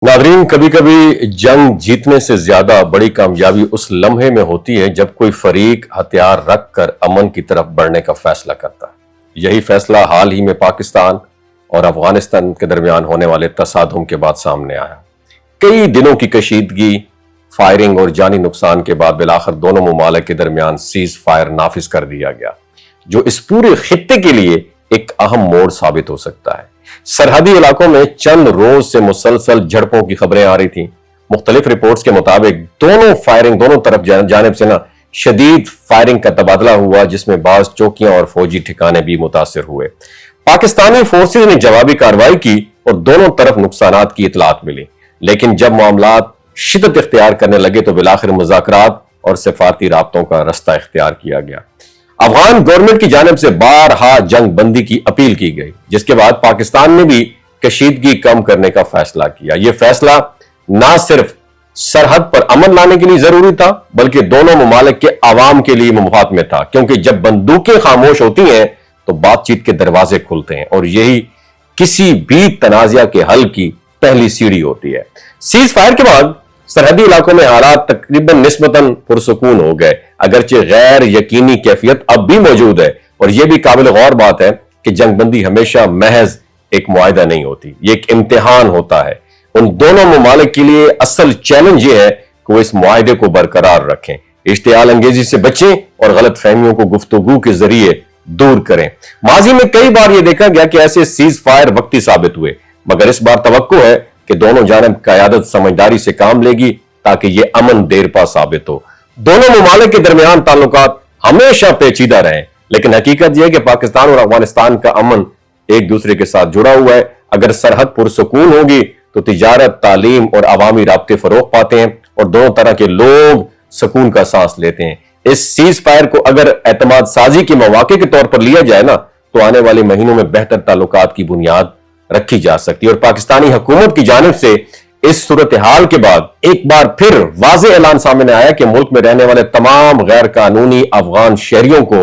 Nadreen, कभी कभी जंग जीतने से ज्यादा बड़ी कामयाबी उस लम्हे में होती है जब कोई फरीक हथियार रखकर अमन की तरफ बढ़ने का फैसला करता है। यही फैसला हाल ही में पाकिस्तान और अफगानिस्तान के दरमियान होने वाले तसादुम के बाद सामने आया। कई दिनों की कशीदगी, फायरिंग और जानी नुकसान के बाद बिलाखिर दोनों मुमालिक के दरमियान सीज फायर नाफिज कर दिया गया, जो इस पूरे खित्ते के लिए एक अहम मोड़ साबित हो सकता है। सरहदी इलाकों में चंद रोज से मुसलसल झड़पों की खबरें आ रही थी। मुख्तलिफ रिपोर्ट्स के मुताबिक दोनों तरफ जानिब से शदीद फायरिंग का तबादला हुआ, जिसमें बाज चौकियां और फौजी ठिकाने भी मुतासिर हुए। पाकिस्तानी फोर्सेज ने जवाबी कार्रवाई की और दोनों तरफ नुकसानात की इतलात मिली, लेकिन जब मामलात शिद्दत इख्तियार करने लगे तो बिलाखिर मुज़ाकरात और सिफारती राब्तों का रास्ता इख्तियार किया गया। अफगान गवर्नमेंट की जानिब से बारहा जंग बंदी की अपील की गई, जिसके बाद पाकिस्तान ने भी कशीदगी कम करने का फैसला किया। यह फैसला ना सिर्फ सरहद पर अमन लाने के लिए जरूरी था, बल्कि दोनों ममालिक के आवाम के लिए मुफाद में था, क्योंकि जब बंदूकें खामोश होती हैं तो बातचीत के दरवाजे खुलते हैं और यही किसी भी तनाज़ा के हल की पहली सीढ़ी होती है। सीज फायर के बाद सरहदी इलाकों में हालात तकरीबन निस्बतन पुरसुकून हो गए, अगरचे गैर यकीनी कैफियत अब भी मौजूद है। और यह भी काबिल गौर बात है कि जंगबंदी हमेशा महज एक मुआहिदा नहीं होती, यह एक इम्तिहान होता है। उन दोनों ममालिक के लिए असल चैलेंज यह है कि वो इस मुआहिदे को बरकरार रखें, इश्तियाल अंगेजी से बचें और गलत फहमियों को गुफ्तगू के जरिए दूर करें। माजी में कई बार यह देखा गया कि ऐसे सीज फायर वक्ती साबित हुए, मगर इस बार तवक्को है कि दोनों जानब क़यादत समझदारी से काम लेगी ताकि यह अमन देरपा साबित हो। दोनों ममालिक के दरमियान ताल्लुकात हमेशा पेचीदा रहे, लेकिन हकीकत यह है कि पाकिस्तान और अफगानिस्तान का अमन एक दूसरे के साथ जुड़ा हुआ है। अगर सरहद पुरसुकून होगी तो तिजारत, तालीम और अवामी राब्ते फरोग पाते हैं और दोनों तरह के लोग सुकून का सांस लेते हैं। इस सीज फायर को अगर एतमाद साजी के मौके के तौर पर लिया जाए तो आने वाले महीनों में बेहतर ताल्लुकात की बुनियाद रखी जा सकती है। और पाकिस्तानी हुकूमत की जानिब से इस सूरत हाल के बाद एक बार फिर वाज़ेह ऐलान सामने आया कि मुल्क में रहने वाले तमाम गैर कानूनी अफगान शहरियों को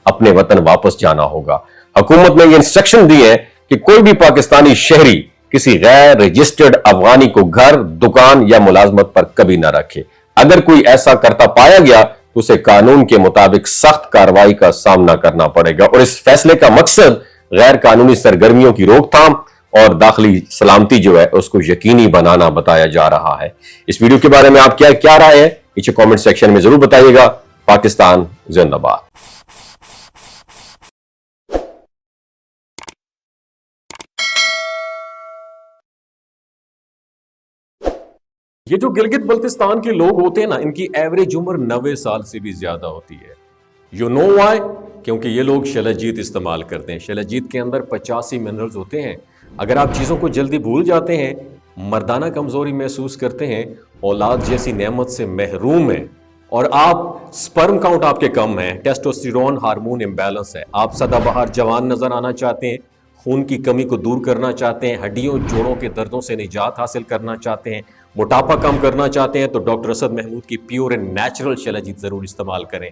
अपने वतन वापस जाना होगा। हुकूमत ने यह इंस्ट्रक्शन दी है कि कोई भी पाकिस्तानी शहरी किसी गैर रजिस्टर्ड अफगानी को घर, दुकान या मुलाजमत पर कभी ना रखे। अगर कोई ऐसा करता पाया गया तो उसे कानून के मुताबिक सख्त कार्रवाई का सामना करना पड़ेगा। और इस फैसले का मकसद गैर कानूनी सरगर्मियों की रोकथाम और दाखिली सलामती जो है उसको यकीनी बनाना बताया जा रहा है। इस वीडियो के बारे में आप क्या राय है, नीचे कमेंट सेक्शन में जरूर बताइएगा। पाकिस्तान जिंदाबाद। ये जो गिलगित बल्तिस्तान के लोग होते हैं ना, इनकी एवरेज उम्र 90 साल से भी ज्यादा होती है। You know why? क्योंकि ये लोग शलजीत इस्तेमाल करते हैं। शलजीत के अंदर 85 मिनरल्स होते हैं। अगर आप चीज़ों को जल्दी भूल जाते हैं, मर्दाना कमज़ोरी महसूस करते हैं, औलाद जैसी नेमत से महरूम हैं और आप स्पर्म काउंट आपके कम है, टेस्टोस्टेरोन हार्मोन इम्बैलेंस है, आप सदाबहार जवान नज़र आना चाहते हैं, खून की कमी को दूर करना चाहते हैं, हड्डियों जोड़ों के दर्दों से निजात हासिल करना चाहते हैं, मोटापा कम करना चाहते हैं, तो डॉक्टर असद महमूद की प्योर एंड नेचुरल शलजीत ज़रूर इस्तेमाल करें।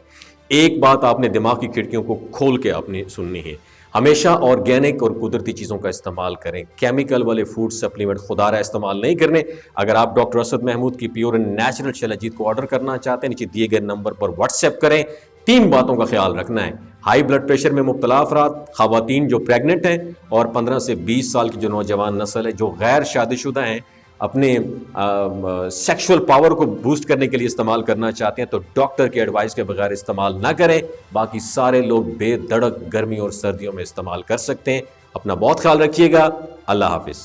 एक बात आपने दिमाग की खिड़कियों को खोल के आपने सुननी है, हमेशा ऑर्गेनिक और कुदरती चीज़ों का इस्तेमाल करें। केमिकल वाले फूड सप्लीमेंट खुदारा इस्तेमाल नहीं करने। अगर आप डॉक्टर असद महमूद की प्योर एंड नेचुरल शलजीत को ऑर्डर करना चाहते हैं, नीचे दिए गए नंबर पर व्हाट्सएप करें। 3 बातों का ख्याल रखना है: हाई ब्लड प्रेशर में मुब्तला अफराद, खवातीन जो प्रेग्नेंट हैं और 15 से 20 साल की जो नौजवान नस्ल है जो गैर शादीशुदा हैं, अपने सेक्सुअल पावर को बूस्ट करने के लिए इस्तेमाल करना चाहते हैं तो डॉक्टर की एडवाइस के बगैर इस्तेमाल ना करें। बाकी सारे लोग बेधड़क गर्मी और सर्दियों में इस्तेमाल कर सकते हैं। अपना बहुत ख्याल रखिएगा। अल्लाह हाफिज।